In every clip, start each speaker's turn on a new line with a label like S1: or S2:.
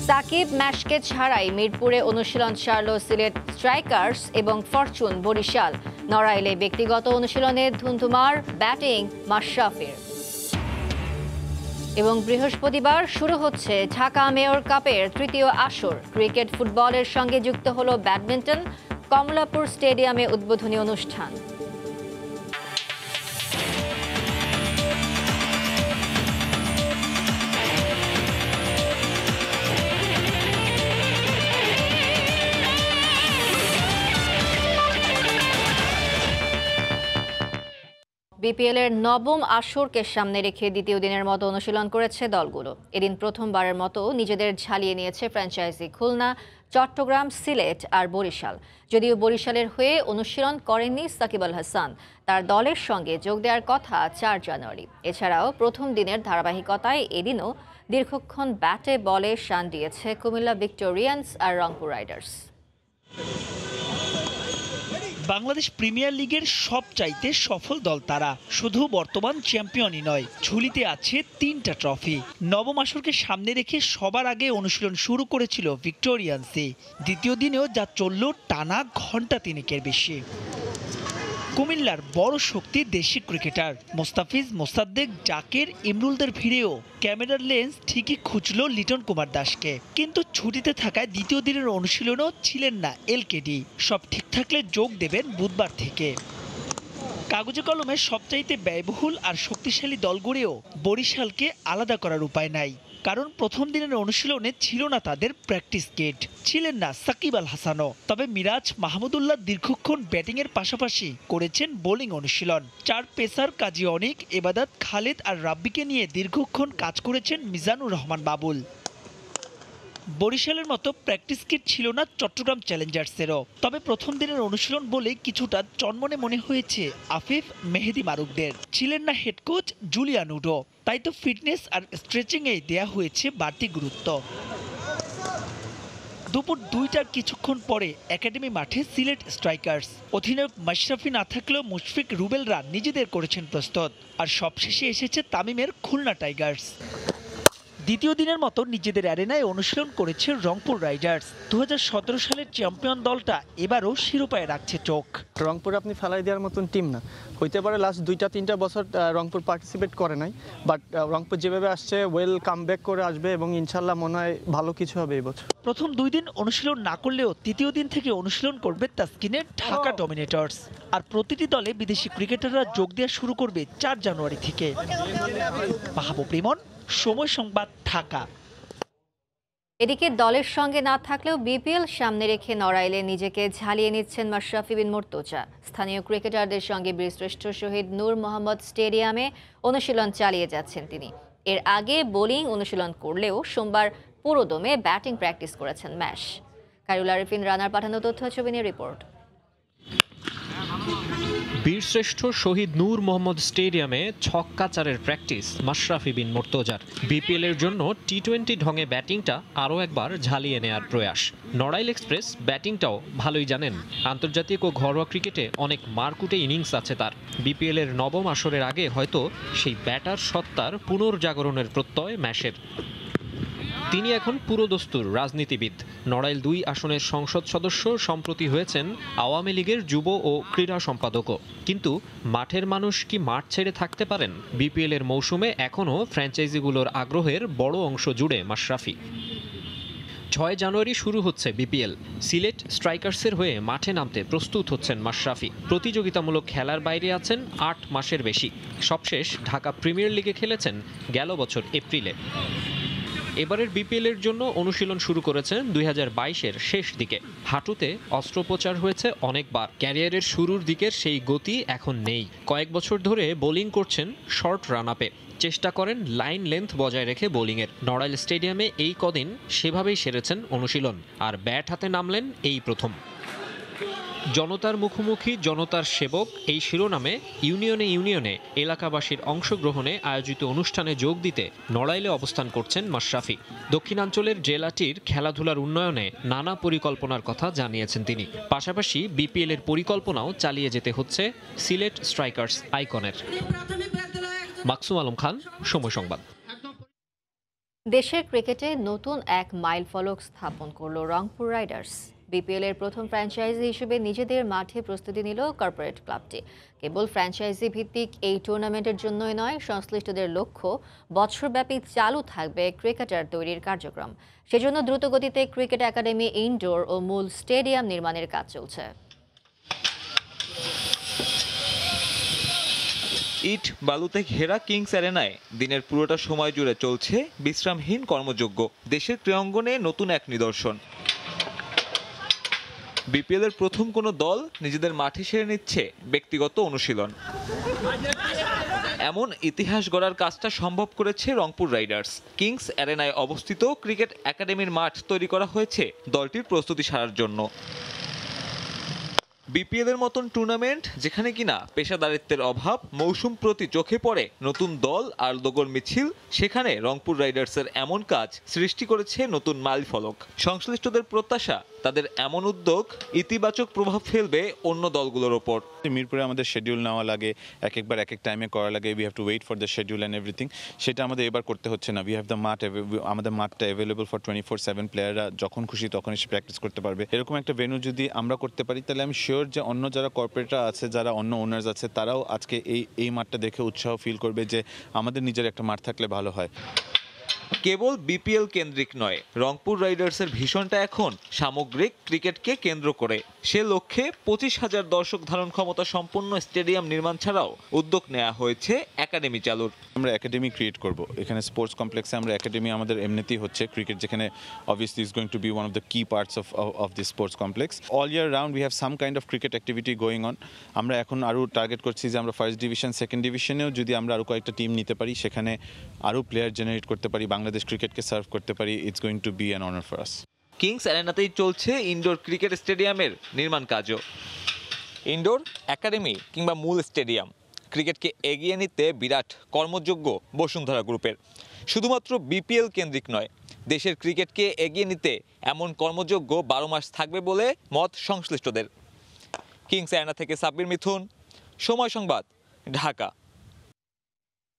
S1: সাকিব ম্যাচকে ছাড়াই মিরপুরে অনুশীলন সারল সিলেট স্ট্রাইকার্স এবং ফরচুন বরিশাল। নড়াইলে ব্যক্তিগত অনুশীলনে ধুন্ধুমার ব্যাটিং মাশরাফির। এবং বৃহস্পতিবার শুরু হচ্ছে ঢাকা মেয়র কাপের তৃতীয় আসর। ক্রিকেট ফুটবলের সঙ্গে যুক্ত হলো ব্যাডমিন্টন। কমলাপুর স্টেডিয়ামে উদ্বোধনী অনুষ্ঠান। বিপিএল এর নবম আসরকে সামনে রেখে দ্বিতীয় দিনের মতো অনুশীলন করেছে দলগুলো। এদিন প্রথমবারের মতো নিজেদের ঝালিয়ে নিয়েছে ফ্র্যাঞ্চাইজি খুলনা, চট্টগ্রাম, সিলেট আর বরিশাল। যদিও বরিশালের হয়ে অনুশীলন করেননি সাকিব আল হাসান, তার দলের সঙ্গে যোগ দেওয়ার কথা 4 জানুয়ারি। এছাড়াও প্রথম দিনের ধারাবাহিকতায় এদিনও দীর্ঘক্ষণ ব্যাটে বলে শান দিয়েছে কুমিল্লা ভিক্টোরিয়ান্স আর রংপুর রাইডার্স।
S2: বাংলাদেশ প্রিমিয়ার লিগের সবচাইতে সফল দল তারা। শুধু বর্তমান চ্যাম্পিয়নই নয়, ঝুলিতে আছে 3টা ট্রফি। নবম আসরকে সামনে রেখে সবার আগে অনুশীলন শুরু করেছিল ভিক্টোরিয়ান্সে। দ্বিতীয় দিনেও যা চলল টানা ঘন্টা 3 বেশি। কুমিল্লার বড় শক্তি দেশি ক্রিকেটার মোস্তাফিজ, মোসাদ্দেক, জাকের, ইমরুলদের ভিড়েও ক্যামেরার লেন্স ঠিকই খুঁজল লিটন কুমার দাসকে। কিন্তু ছুটিতে থাকায় দ্বিতীয় দিনের অনুশীলনও ছিলেন না এলকেডি। সব ঠিক থাকলে যোগ দেবেন বুধবার থেকে। কাগজে কলমে সবচাইতে ব্যয়বহুল আর শক্তিশালী দল গড়েও বরিশালকে আলাদা করার উপায় নাই। কারণ প্রথম দিনের অনুশীলনে ছিল না তাদের প্র্যাকটিস কিট, ছিলেন না সাকিব আল হাসানও। তবে মিরাজ, মাহমুদুল্লাহ দীর্ঘক্ষণ ব্যাটিংয়ের পাশাপাশি করেছেন বোলিং অনুশীলন। 4 পেসার কাজী অনিক, এবাদত, খালেদ আর রাব্বিকে নিয়ে দীর্ঘক্ষণ কাজ করেছেন মিজানুর রহমান বাবুল। বরিশালের মতো প্র্যাকটিস কিট ছিল না চট্টগ্রাম চ্যালেঞ্জার্সেরও। তবে প্রথম দিনের অনুশীলন বলে কিছুটা চনমনে মনে হয়েছে আফিফ, মেহেদি মারুকদের। ছিলেন না হেড কোচ জুলিয়ান উডো, তাই তো ফিটনেস আর স্ট্রেচিংয়ে দেয়া হয়েছে বাড়তি গুরুত্ব। দুপুর 2টার কিছুক্ষণ পরে একাডেমি মাঠে সিলেট স্ট্রাইকার্স। অধিনায়ক মাশরাফি না থাকলেও মুশফিক, রুবেলরা নিজেদের করেছেন প্রস্তুত। আর সবশেষে এসেছে তামিমের খুলনা টাইগার্স। দ্বিতীয় দিনের মতো নিজেদের অ্যারেনায় অনুশীলন করেছে রংপুর রাইডার্স। 2017 সালের চ্যাম্পিয়ন দলটা এবারও শিরোপায় রাখছে চোখ।
S3: রংপুর আপনি ফেলাই দেওয়ার মতন টিম না। হইতে পারে লাস্ট 2-3 বছর রংপুর পার্টিসিপেট করে নাই, বাট রংপুর যেভাবে আসছে ওয়েল কামব্যাক করে আসবে এবং ইনশাল্লাহ মনে হয় ভালো কিছু হবে এই বছর।
S2: প্রথম 2 দিন অনুশীলন না করলেও তৃতীয় দিন থেকে অনুশীলন করবে তাসকিনের ঢাকা ডমিনেটর্স। আর প্রতিটি দলে বিদেশি ক্রিকেটাররা যোগ দেওয়া শুরু করবে 4 জানুয়ারি থেকে। মাহবুব রিমন, সময় সংবাদ, ঢাকা।
S1: এদিকে দলের সঙ্গে না থাকলেও বিপিএল সামনে রেখে নড়াইলে নিজেকে ঝালিয়ে নিচ্ছেন মাশরাফি বিন মুর্তজা। স্থানীয় ক্রিকেটারদের সঙ্গে বীরশ্রেষ্ঠ শহীদ নূর মোহাম্মদ স্টেডিয়ামে অনুশীলন চালিয়ে যাচ্ছেন তিনি। এর আগে বোলিং অনুশীলন করলেও সোমবার পুরোদমে ব্যাটিং প্র্যাকটিস করেছেন ম্যাশ। কাইরুল আরিফিন রানার পাঠানো তথ্য ছবি নিয়ে রিপোর্ট।
S4: বীরশ্রেষ্ঠ শহীদ নূর মোহাম্মদ স্টেডিয়ামে ছক্কাচারের প্র্যাকটিস মাশরাফি বিন মুর্তজার। বিপিএল এর জন্য টি-20 ঢঙে ব্যাটিংটা আরও একবার ঝালিয়ে নেয়ার প্রয়াস। নড়াইল এক্সপ্রেস ব্যাটিংটাও ভালোই জানেন। আন্তর্জাতিক ও ঘরোয়া ক্রিকেটে অনেক মারকুটে ইনিংস আছে তার। বিপিএল এর নবম আসরের আগে হয়তো সেই ব্যাটার সত্তার পুনর্জাগরণের প্রত্যয় ম্যাশের। তিনি এখন পুরোদস্তুর রাজনীতিবিদ। নড়াইল 2 আসনের সংসদ সদস্য, সম্প্রতি হয়েছেন আওয়ামী লীগের যুব ও ক্রীড়া সম্পাদকও। কিন্তু মাঠের মানুষ কি মাঠ ছেড়ে থাকতে পারেন? বিপিএল এর মৌসুমে এখনও ফ্র্যাঞ্চাইজিগুলোর আগ্রহের বড় অংশ জুড়ে মাশরাফি। 6 জানুয়ারি শুরু হচ্ছে বিপিএল। সিলেট স্ট্রাইকার্সের হয়ে মাঠে নামতে প্রস্তুত হচ্ছেন মাশরাফি। প্রতিযোগিতামূলক খেলার বাইরে আছেন 8 মাসের বেশি। সবশেষ ঢাকা প্রিমিয়ার লিগে খেলেছেন গেল বছর এপ্রিলে। এবারের বিপিএল এর জন্য অনুশীলন শুরু করেছেন 2022-এর শেষ দিকে। হাঁটুতে অস্ত্রোপচার হয়েছে অনেকবার। ক্যারিয়ারের শুরুর দিকের সেই গতি এখন নেই। কয়েক বছর ধরে বোলিং করছেন শর্ট রান আপে। চেষ্টা করেন লাইন লেন্থ বজায় রেখে বোলিংয়ের। নড়াইল স্টেডিয়ামে এই কদিন সেভাবেই সেরেছেন অনুশীলন। আর ব্যাট হাতে নামলেন এই প্রথম। জনতার মুখোমুখি জনতার সেবক এই শিরোনামে ইউনিয়নে ইউনিয়নে এলাকাবাসীর অংশগ্রহণে আয়োজিত অনুষ্ঠানে যোগ দিতে নড়াইলে অবস্থান করছেন মাশরাফি। দক্ষিণাঞ্চলের জেলাটির খেলাধুলার উন্নয়নে নানা পরিকল্পনার কথা জানিয়েছেন তিনি। পাশাপাশি বিপিএল এর পরিকল্পনাও চালিয়ে যেতে হচ্ছে সিলেট স্ট্রাইকার্স আইকনের। মাকসুম আলম খান, সময় সংবাদ।
S1: দেশের ক্রিকেটে নতুন এক মাইলফলক স্থাপন করল রংপুর রাইডার্স। বিপিএল এর প্রথম ফ্র্যাঞ্চাইজি হিসেবে নিজেদের মাঠে প্রস্তুতি নিল কর্পোরেট ক্লাবটি। কেবল ফ্র্যাঞ্চাইজি ভিত্তিক এই টুর্নামেন্টের জন্যই নয়, সংশ্লিষ্টদের লক্ষ্য বছরব্যাপী চালু থাকবে ক্রিকেটার তৈরির কার্যক্রম। সেজন্য দ্রুতগতিতে ক্রিকেট একাডেমি, ইনডোর ও মূল স্টেডিয়াম নির্মাণের কাজ চলছে।
S5: ইট বালুতে ঘেরা কিংস অ্যারেনায় দিনের পুরোটা সময় জুড়ে চলছে বিশ্রামহীন কর্মযজ্ঞ। দেশের ক্রীড়াঙ্গনে নতুন এক নিদর্শন। বিপিএল এর প্রথম কোনো দল নিজেদের মাঠে সেরে নিচ্ছে ব্যক্তিগত অনুশীলন। এমন ইতিহাস গড়ার কাজটা সম্ভব করেছে রংপুর রাইডার্স। কিংস অ্যারেনায় অবস্থিত ক্রিকেট একাডেমির মাঠ তৈরি করা হয়েছে দলটির প্রস্তুতি সারার জন্য। বিপিএল এর মতন টুর্নামেন্ট যেখানে কিনা পেশাদারিত্বের অভাব মৌসুম প্রতি চোখে পড়ে নতুন দল আর লোগোর মিছিল, সেখানে রংপুর রাইডার্সের এমন কাজ সৃষ্টি করেছে নতুন মাইলফলক। সংশ্লিষ্টদের প্রত্যাশা, তাদের এমন উদ্যোগ ইতিবাচক প্রভাব ফেলবে অন্য দলগুলোর ওপর।
S6: মিরপুরে আমাদের শিডিউল নেওয়া লাগে, একবার এক টাইমে করা লাগে, we have to wait for the schedule and everything. সেটা আমাদের এবার করতে হচ্ছে না। উই হ্যাভ দ্য মাঠ, আমাদের মাঠটা অ্যাভেলেবল ফর 24/7। প্লেয়াররা যখন খুশি তখন এসে প্র্যাকটিস করতে পারবে। এরকম একটা ভেন্যু যদি আমরা করতে পারি, তাহলে আমি শিওর যে অন্য যারা কর্পোরেটরা আছে, যারা অন্য ওনার্স আছে, তারাও আজকে এই মাঠটা দেখে উৎসাহ ফিল করবে যে আমাদের নিজের একটা মাঠ থাকলে ভালো হয়।
S5: কেবল বিপিএল কেন্দ্রিক নয়, রংপুর রাইডার্সের ভীষণটা এখন সামগ্রিক ক্রিকেটকে কেন্দ্র করে। সে লক্ষ্যে 25,000 দর্শক ধারণ ক্ষমতা সম্পন্ন স্টেডিয়াম নির্মাণ ছাড়াও উদ্যোগ নেওয়া হয়েছে একাডেমি চালুর।
S6: আমরা একাডেমি ক্রিয়েট করব এখানে স্পোর্টস কমপ্লেক্সে। আমরা একাডেমি আমাদের এমনিতেই হচ্ছে ক্রিকেট, যেখানে obviously is going to be one of the key parts of this sports complex. All year round we have some kind of cricket activity going on. আমরা এখন আরও টার্গেট করছি যে আমরা ফার্স্ট ডিভিশন, সেকেন্ড ডিভিশনেও যদি আমরা আরও কয়েকটা টিম নিতে পারি, সেখানে আরও প্লেয়ার জেনারেট করতে পারি, বাংলাদেশ ক্রিকেটকে সার্ভ করতে পারি, it's going to be an honour for us.
S5: Kings অ্যারেনাতেই চলছে ইনডোর ক্রিকেট স্টেডিয়ামের নির্মাণ কাজও। ইনডোর একাডেমি কিংবা মূল স্টেডিয়াম, ক্রিকেটকে এগিয়ে নিতে বিরাট কর্মযজ্ঞ বসুন্ধরা গ্রুপের। শুধুমাত্র বিপিএল কেন্দ্রিক নয়, দেশের ক্রিকেটকে এগিয়ে নিতে এমন কর্মযজ্ঞ 12 মাস থাকবে বলে মত সংশ্লিষ্টদের। কিংস অ্যারেনা থেকে সাব্বির মিথুন, সময় সংবাদ, ঢাকা।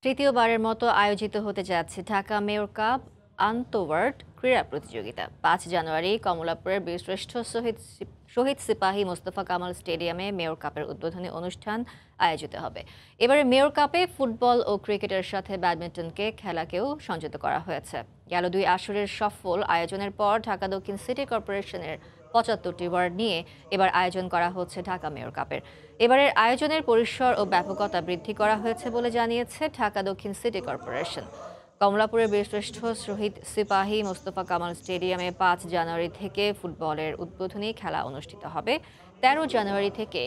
S1: তৃতীয়বারের মতো আয়োজিত হতে যাচ্ছে ঢাকা মেয়র কাপ আন্তঃওয়ার্ড ক্রীড়া প্রতিযোগিতা। 5 জানুয়ারি কমলাপুরের বীরশ্রেষ্ঠ শহীদ সিপাহী মোস্তফা কামাল স্টেডিয়ামে মেয়র কাপের উদ্বোধনী অনুষ্ঠান আয়োজিত হবে। এবারে মেয়র কাপে ফুটবল ও ক্রিকেটের সাথে ব্যাডমিন্টনকে খেলাকেও সংযুক্ত করা হয়েছে। গেল 2 আসরের সফল আয়োজনের পর ঢাকা দক্ষিণ সিটি কর্পোরেশনের 75টি ওয়ার্ড নিয়ে এবার আয়োজন করা হচ্ছে ঢাকা মেয়র কাপের। এবারের আয়োজনের পরিসর ও ব্যাপকতা বৃদ্ধি করা হয়েছে বলে জানিয়েছে ঢাকা দক্ষিণ সিটি কর্পোরেশন। কমলাপুরের বীরশ্রেষ্ঠ শহীদ সিপাহী মোস্তফা কামাল স্টেডিয়ামে 5 জানুয়ারি থেকে ফুটবলের উদ্বোধনী খেলা অনুষ্ঠিত হবে। 13 জানুয়ারি থেকে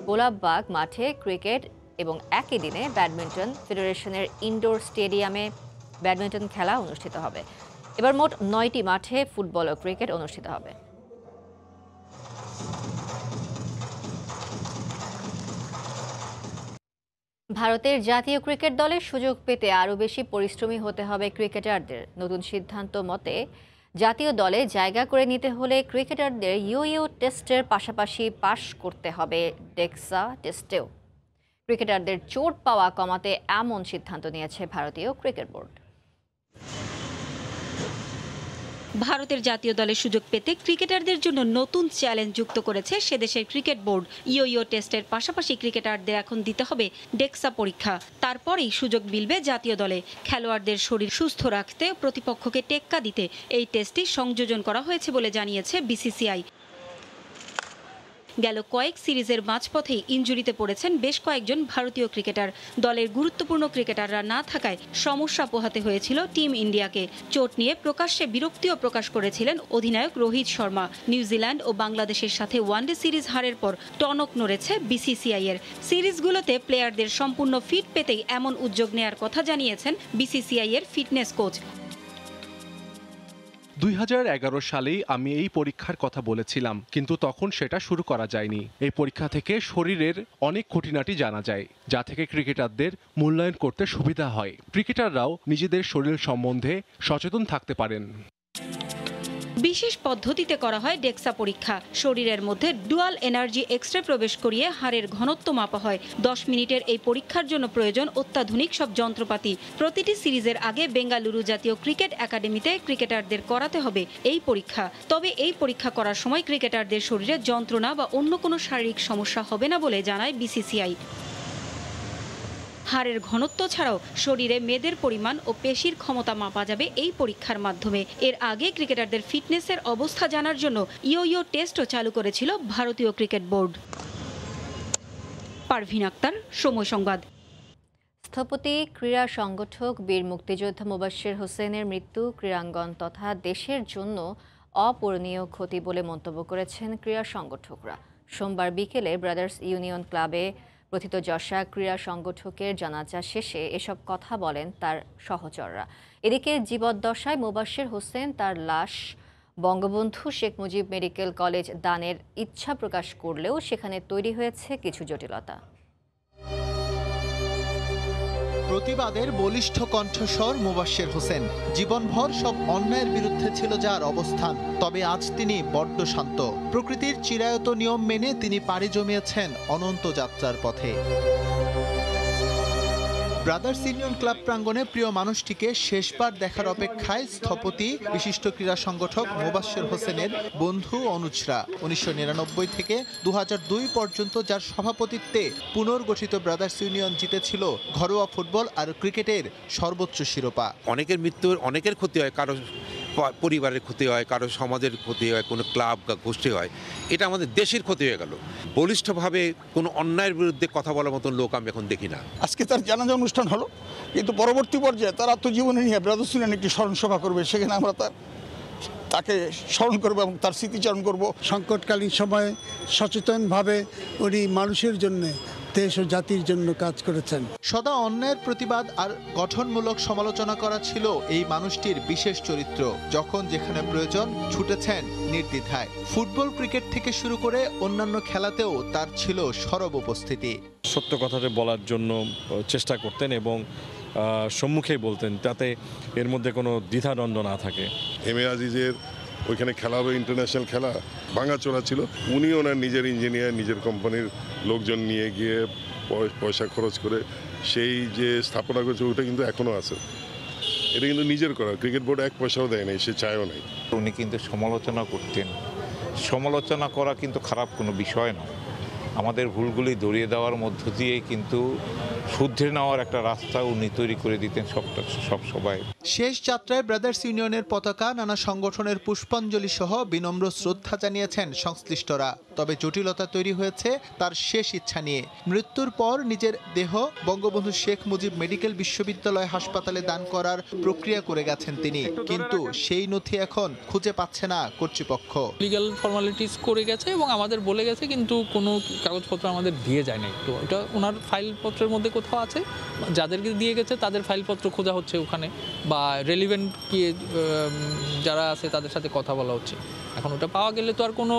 S1: গোলাপবাগ মাঠে ক্রিকেট এবং একই দিনে ব্যাডমিন্টন ফেডারেশনের ইনডোর স্টেডিয়ামে ব্যাডমিন্টন খেলা অনুষ্ঠিত হবে। এবার মোট 9টি মাঠে ফুটবল ও ক্রিকেট অনুষ্ঠিত হবে। ভারতের জাতীয় ক্রিকেট দলের সুযোগ পেতে আরও বেশি পরিশ্রমী হতে হবে ক্রিকেটারদের। নতুন সিদ্ধান্ত মতে জাতীয় দলে জায়গা করে নিতে হলে ক্রিকেটারদের ইউ টেস্টের পাশাপাশি পাশ করতে হবে ডেক্সা টেস্টেও। ক্রিকেটারদের চোট পাওয়া কমাতে এমন সিদ্ধান্ত নিয়েছে ভারতীয় ক্রিকেট বোর্ড।
S7: ভারতের জাতীয় দলের সুযোগ পেতে ক্রিকেটারদের জন্য নতুন চ্যালেঞ্জ যুক্ত করেছে সেদেশের ক্রিকেট বোর্ড। ইও টেস্টের পাশাপাশি ক্রিকেটারদের এখন দিতে হবে ডেক্সা পরীক্ষা। তারপরেই সুযোগ মিলবে জাতীয় দলে। খেলোয়াড়দের শরীর সুস্থ রাখতে প্রতিপক্ষকে টেক্কা দিতে এই টেস্টটি সংযোজন করা হয়েছে বলে জানিয়েছে বিসিসিআই। গেল কয়েক সিরিজের মাঝপথেই ইনজুরিতে পড়েছেন বেশ কয়েকজন ভারতীয় ক্রিকেটার। দলের গুরুত্বপূর্ণ ক্রিকেটাররা না থাকায় সমস্যা পোহাতে হয়েছিল টিম ইন্ডিয়াকে। চোট নিয়ে প্রকাশ্যে বিরক্তিও প্রকাশ করেছিলেন অধিনায়ক রোহিত শর্মা। নিউজিল্যান্ড ও বাংলাদেশের সাথে ওয়ানডে সিরিজ হারের পর টনক নড়েছে বিসিসিআই এর। সিরিজগুলোতে প্লেয়ারদের সম্পূর্ণ ফিট পেতেই এমন উদ্যোগ নেয়ার কথা জানিয়েছেন বিসিসিআই এর ফিটনেস কোচ।
S8: 2011 সালেই আমি এই পরীক্ষার কথা বলেছিলাম, কিন্তু তখন সেটা শুরু করা যায়নি। এই পরীক্ষা থেকে শরীরের অনেক খুঁটিনাটি জানা যায়, যা থেকে ক্রিকেটারদের মূল্যায়ন করতে সুবিধা হয়। ক্রিকেটাররাও নিজেদের শরীর সম্বন্ধে সচেতন থাকতে পারেন।
S7: বিশেষ পদ্ধতিতে করা হয় ডেক্সা পরীক্ষা। শরীরের মধ্যে ডুয়াল এনার্জি এক্সরে প্রবেশ করিয়ে হাড়ের ঘনত্ব মাপা হয়। 10 মিনিটের এই পরীক্ষার জন্য প্রয়োজন অত্যাধুনিক সব যন্ত্রপাতি। প্রতিটি সিরিজের আগে বেঙ্গালুরু জাতীয় ক্রিকেট একাডেমিতে ক্রিকেটারদের করাতে হবে এই পরীক্ষা। তবে এই পরীক্ষা করার সময় ক্রিকেটারদের শরীরে যন্ত্রণা বা অন্য কোনো শারীরিক সমস্যা হবে না বলে জানায় বিসিসিআই। হাড়ের ঘনত্ব ছাড়াও শরীরে মেদের পরিমাণ ও পেশির ক্ষমতা মাপা যাবে এই পরীক্ষার মাধ্যমে। এর আগে ক্রিকেটারদের ফিটনেসের অবস্থা জানার জন্য ইয়ো টেস্টও চালু করেছিল ভারতীয় ক্রিকেট বোর্ড। পারভিন আক্তার, সময় সংবাদ।
S1: স্থপতি ক্রীড়া সংগঠক বীর মুক্তিযোদ্ধা মোবাশের হোসেনের মৃত্যু ক্রীড়াঙ্গন তথা দেশের জন্য অপূরণীয় ক্ষতি বলে মন্তব্য করেছেন ক্রীড়া সংগঠকরা। সোমবার বিকেলে ব্রাদার্স ইউনিয়ন ক্লাবে প্রথিতযশা ক্রীড়া সংগঠকের জানাজা শেষে এসব কথা বলেন তার সহচররা। এদিকে জীবদ্দশায় মোবাশের হোসেন তার লাশ বঙ্গবন্ধু শেখ মুজিব মেডিকেল কলেজ দানের ইচ্ছা প্রকাশ করলেও সেখানে তৈরি হয়েছে কিছু জটিলতা।
S9: প্রতিবাদের বলিষ্ঠ কণ্ঠস্বর মোবাশের হোসেন। জীবনভর সব অন্যায়ের বিরুদ্ধে ছিল যার অবস্থান, তবে আজ তিনি বড্ড শান্ত। প্রকৃতির চিরায়ত নিয়ম মেনে তিনি পাড়ি জমিয়েছেন অনন্ত যাত্রার পথে। ব্রাদার্স ইউনিয়ন ক্লাব প্রাঙ্গণে প্রিয় মানুষটিকে শেষবার দেখার অপেক্ষায় স্থপতি বিশিষ্ট ক্রীড়া সংগঠক মোবাশের হোসেনের বন্ধু অনুজরা। 1999 থেকে 2002 পর্যন্ত যার সভাপতিত্বে পুনর্গঠিত ব্রাদার্স ইউনিয়ন জিতেছিল ঘরোয়া ফুটবল আর ক্রিকেটের সর্বোচ্চ শিরোপা।
S10: অনেকের মৃত্যুর অনেকের ক্ষতি হয়, কারো পরিবারের ক্ষতি হয়, কারো সমাজের ক্ষতি হয়, কোনো ক্লাব বা গোষ্ঠী হয়। এটা আমাদের দেশের ক্ষতি হয়ে গেল। বলিষ্ঠভাবে কোনো অন্যায়ের বিরুদ্ধে কথা বলার মতন লোক আমি এখন দেখি না।
S11: আজকে তার জানাজা অনুষ্ঠান হলো, কিন্তু পরবর্তী পর্যায়ে তার আত্মজীবনী নিয়ে ব্রাদার্স ইউনিয়ন একটি স্মরণ সভা করবে। সেখানে আমরা তাকে স্মরণ করবো এবং তার স্মৃতিচারণ করব।
S12: সংকটকালীন সময়ে সচেতনভাবে উনি মানুষের জন্য, দেশ ও জাতির জন্য কাজ করেছেন।
S9: সদা অন্যায়ের প্রতিবাদ আর গঠনমূলক সমালোচনা করা ছিল এই মানুষটির বিশেষ চরিত্র। যখন যেখানে প্রয়োজন ছুটেছেন নির্দ্বিধায়। ফুটবল, ক্রিকেট থেকে শুরু করে অন্যান্য খেলাতেও তার ছিল সরব উপস্থিতি।
S13: সত্য কথাটা বলার জন্য চেষ্টা করতেন এবং সম্মুখেই বলতেন, যাতে এর মধ্যে কোনো দ্বিধাদ্বন্দ্ব না থাকে।
S14: এম এ আজিজের ওইখানে খেলা হবে, ইন্টারন্যাশনাল খেলা, ভাঙাচোরা ছিল। উনি ওনার নিজের ইঞ্জিনিয়ার, নিজের কোম্পানির লোকজন নিয়ে গিয়ে পয়সা খরচ করে সেই যে স্থাপনা করেছে ওটা কিন্তু এখনও আছে। এটা কিন্তু নিজের করা, ক্রিকেট বোর্ড এক পয়সাও দেয় নাই, সে চায়ও নাই।
S15: উনি কিন্তু সমালোচনা করতেন। সমালোচনা করা কিন্তু খারাপ কোনো বিষয় না। আমাদের ভুলগুলি ধরিয়ে দেওয়ার মধ্য দিয়েই কিন্তু শুধরে নেওয়ার একটা রাস্তা উনি তৈরি করে দিতেন সব সবাই।
S9: শেষ যাত্রায় ব্রাদার্স ইউনিয়নের পতাকা, নানা সংগঠনের পুষ্পাঞ্জলি সহ বিনম্র শ্রদ্ধা জানিয়েছেন সংশ্লিষ্টরা। তবে জটিলতা তৈরি হয়েছে তার শেষ ইচ্ছা নিয়ে। মৃত্যুর পর নিজের দেহ বঙ্গবন্ধু শেখ মুজিব মেডিকেল বিশ্ববিদ্যালয় হাসপাতালে দান করার প্রক্রিয়া করে গেছেন তিনি, কিন্তু সেই নথি এখন খুঁজে পাচ্ছে না কর্তৃপক্ষ।
S16: লিগ্যাল ফর্মালিটিস করে গেছে এবং আমাদের বলে গেছে, কিন্তু কোনো কাগজপত্র আমাদের দিয়ে যায় নাই। তো এটা ওনার ফাইলপত্রের মধ্যে কোথাও আছে, যাদেরকে দিয়ে গেছে তাদের ফাইলপত্র খোঁজা হচ্ছে ওখানে, বা রেলিভেন্ট কি যারা আছে তাদের সাথে কথা বলা হচ্ছে। এখন ওটা পাওয়া গেলে তো আর কোনো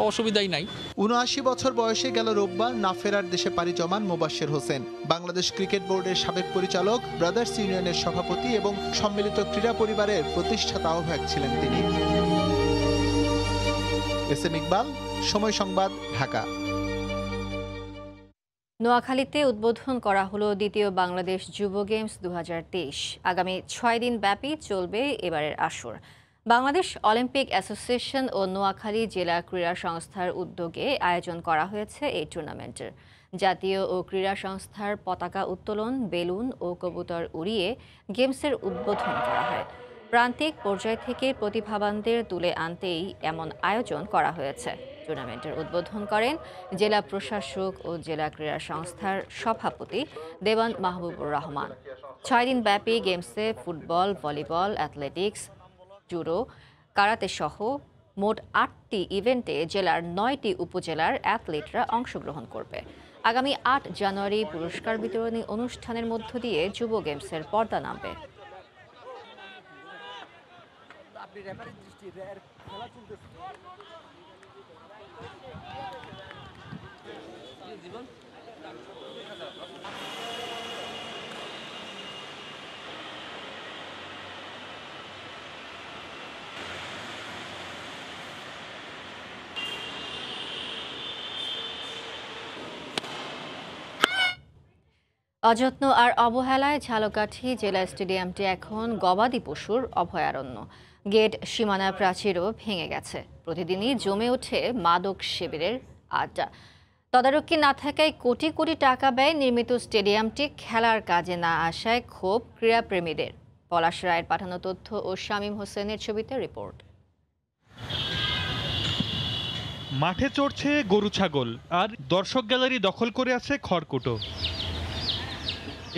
S16: অসুবিধাই নাই। 79
S9: বছর বয়সে গেল রোববার না ফেরার দেশে পাড়ি জমান মোবাশের হোসেন। বাংলাদেশ ক্রিকেট বোর্ডের সাবেক পরিচালক, ব্রাদার্স ইউনিয়নের সভাপতি এবং সম্মিলিত ক্রীড়া পরিবারের প্রতিষ্ঠাতা আহ্বায়ক ছিলেন তিনি। এস এম ইকবাল, সময় সংবাদ, ঢাকা।
S1: নোয়াখালীতে উদ্বোধন করা হলো দ্বিতীয় বাংলাদেশ যুব গেমস 2023। আগামী 6 দিন ব্যাপী চলবে এবারের আসর। বাংলাদেশ অলিম্পিক অ্যাসোসিয়েশন ও নোয়াখালী জেলা ক্রীড়া সংস্থার উদ্যোগে আয়োজন করা হয়েছে এই টুর্নামেন্টের। জাতীয় ও ক্রীড়া সংস্থার পতাকা উত্তোলন, বেলুন ও কবুতর উড়িয়ে গেমসের উদ্বোধন করা হয়। প্রান্তিক পর্যায় থেকে প্রতিভাবানদের তুলে আনতেই এমন আয়োজন করা হয়েছে। টুর্নামেন্টের উদ্বোধন করেন জেলা প্রশাসক ও জেলা ক্রীড়া সংস্থার সভাপতি দেওয়ান মাহবুবুর রহমান। 6 দিন ব্যাপী গেমসে football, volleyball, athletics, judo, karate সহ মোট 8টি ইভেন্টে জেলার 9টি উপজেলার অ্যাথলিটরা অংশগ্রহণ করবে। আগামী 8 জানুয়ারি পুরস্কার বিতরণী অনুষ্ঠানের মধ্য দিয়ে যুব গেমসের পর্দা নামবে। অযত্ন আর অবহেলায় ঝালকাঠি জেলা স্টেডিয়ামটি এখন গবাদি পশুর অভয়ারণ্য। গেট সীমানা প্রাচীরও ভেঙে গেছে। প্রতিদিনই জমে ওঠে মাদক শিবিরের আড্ডা। তদারকি না থাকায় কোটি কোটি টাকা ব্যয় নির্মিত স্টেডিয়ামটি খেলার কাজে না আসায় ক্ষোভ ক্রীড়াপ্রেমীদের। পলাশ রায়ের পাঠানো তথ্য ও শামীম হোসেনের ছবিতে রিপোর্ট।
S17: মাঠে চড়ছে গরু ছাগল আর দর্শক গ্যালারি দখল করে আছে খড়কুটো।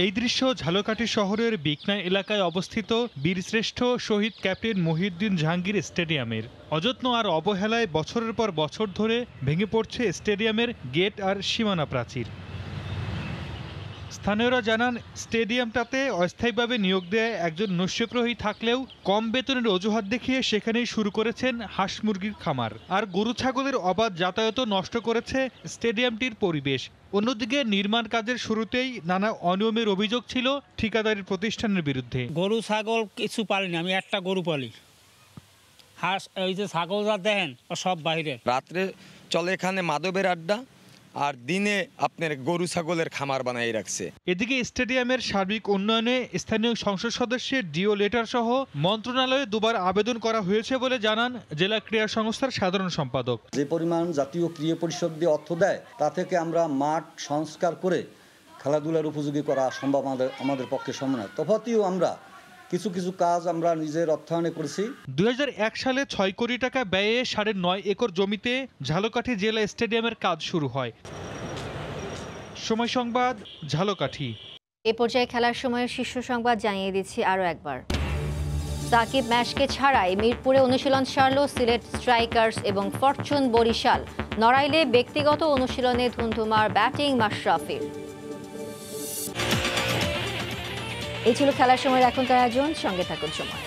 S17: এই দৃশ্য ঝালকাঠি শহরের বিকনা এলাকায় অবস্থিত বীরশ্রেষ্ঠ শহীদ ক্যাপ্টেন মহিউদ্দিন জাহাঙ্গীর স্টেডিয়ামের। অযত্ন আর অবহেলায় বছরের পর বছর ধরে ভেঙে পড়ছে স্টেডিয়ামের গেট আর সীমানা প্রাচীর। স্থানীয়রা জানান, স্টেডিয়ামটাতে অস্থায়ীভাবে নিয়োগ দেয় একজন নস্যপ্রহী থাকলেও কম বেতনের অজুহাত দেখিয়ে সেখানেই শুরু করেছেন হাঁস মুরগির খামার। আর গরু ছাগলের অবাধ যাতায়াতও নষ্ট করেছে স্টেডিয়ামটির পরিবেশ। অন্যদিকে নির্মাণ কাজের শুরুতেই নানা অনিয়মের অভিযোগ ছিল ঠিকাদারি প্রতিষ্ঠানের বিরুদ্ধে।
S18: গরু ছাগল কিছু পালিনি, আমি একটা গরু পালি। হাঁস ওই যে ছাগল যা দেখেন সব বাইরে।
S19: রাত্রে চলে এখানে মাদকের আড্ডা, আর দিনে আপনার গরু ছাগলের খামার বানাই রাখছে।
S17: এদিকে স্টেডিয়ামের সার্বিক উন্নয়নে স্থানীয় সংসদ সদস্যের ডিও লেটার সহ মন্ত্রণালয়ে দুবার আবেদন করা হয়েছে বলে জানান জেলা ক্রীড়া সংস্থার সাধারণ সম্পাদক।
S20: যে পরিমাণ জাতীয় ক্রীড়া পরিষদ দিয়ে অর্থ দেয় তা থেকে আমরা মাঠ সংস্কার করে খেলাধুলার উপযোগী করা সম্ভব আমাদের পক্ষে সম্ভব নয়। তফাৎও আমরা কিছু কিছু কাজ আমরা নিজের অর্থায়নে করেছি।
S17: 2001 সালে 6 কোটি টাকা ব্যয়ে 9.5 একর জমিতে ঝালকাঠি জেলা স্টেডিয়ামের কাজ শুরু হয়। সময় সংবাদ, ঝালকাঠি।
S1: এ পর্যায়ে খেলার সময়ের শীর্ষ সংবাদ জানিয়ে দিচ্ছি আরও একবার। সাকিব ম্যাচকে ছাড়াই মিরপুরে অনুশীলন সারল সিলেট স্ট্রাইকার্স এবং ফরচুন বরিশাল। নড়াইলে ব্যক্তিগত অনুশীলনে ধুন্ধুমার ব্যাটিং মাশরাফির। এই ছিল খেলার সময়ের এখনকার আয়োজন। সঙ্গে থাকুন সময়।